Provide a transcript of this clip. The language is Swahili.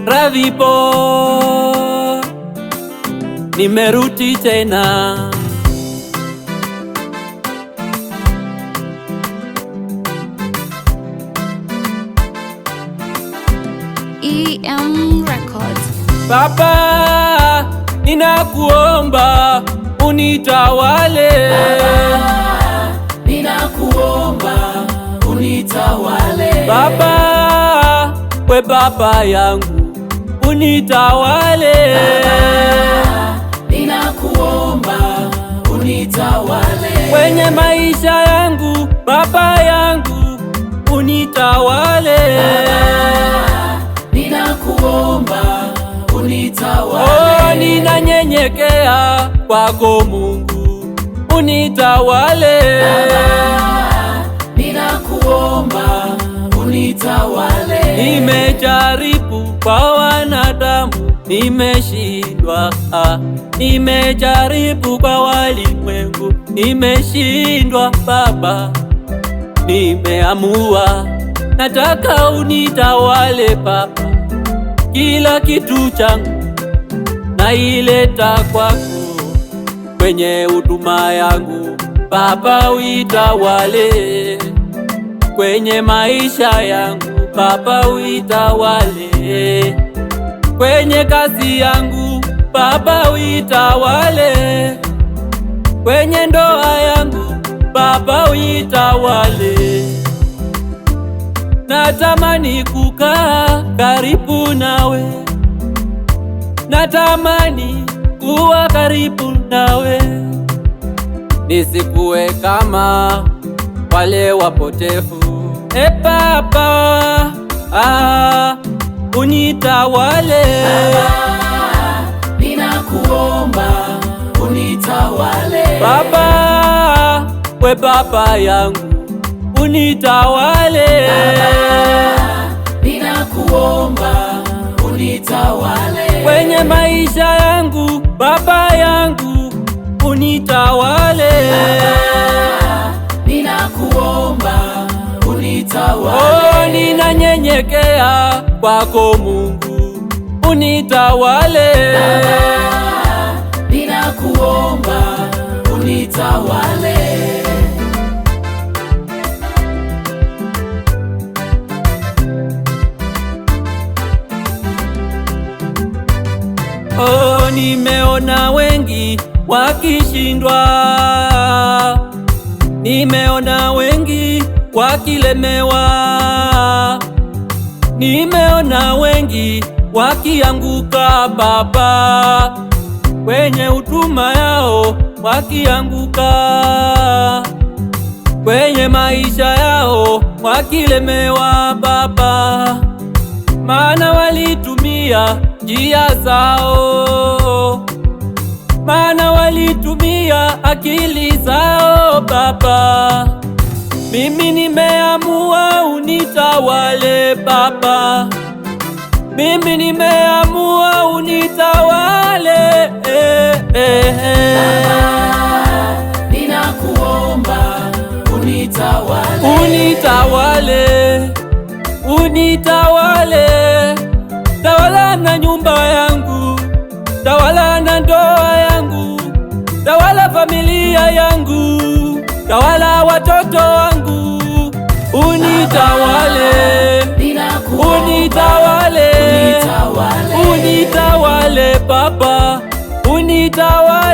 Ravipo, nimerudi tena. EM Records. Baba, ninakuomba unitawale. Baba, ninakuomba unitawale. Baba, we baba yangu unitawale. Baba, ninakuomba unitawale. Kwenye maisha yangu baba yangu unitawale. Baba, ninakuomba unitawale. Oh, ninanyenyekea kwako Mungu unitawale. Baba, ninakuomba unitawale. Nimejaribu kwa wanadamu nimeshindwa, nimejaribu kwa walimwengu nimeshindwa. Baba, nimeamua nataka unitawale Baba, kila kitu changu naileta kwako, kwenye huduma yangu Baba uitawale, kwenye maisha yangu Baba uitawale, kwenye kazi yangu Baba uitawale, kwenye ndoa yangu Baba uitawale. Natamani kukaa karibu nawe, natamani kuwa karibu nawe, nisikuwe kama wale wapotevu. Baba, unitawale. Baba, ninakuomba unitawale. Baba, we baba yangu unitawale. Baba, ninakuomba unitawale. Kwenye maisha yangu baba yangu unitawale. Baba, ninakuomba unitawale. Oh, ninanyenyekea kwako Mungu unitawale. Baba, ninakuomba unitawale. Oh, nimeona wengi wakishindwa, nimeona wengi wakilemewa, nimeona wengi wakianguka Baba, kwenye huduma yao wakianguka, kwenye maisha yao wakilemewa Baba, maana walitumia njia zao, maana walitumia akili zao Baba. Mimi nimeamua unitawale Baba, mimi nimeamua unitawale. Baba, ninakuomba unitawale. Unitawale, unitawale, tawala na nyumba yangu, tawala na ndoa yangu, tawala familia yangu, tawala watoto wangu, unitawale, unitawale, unitawale Baba, unitawale.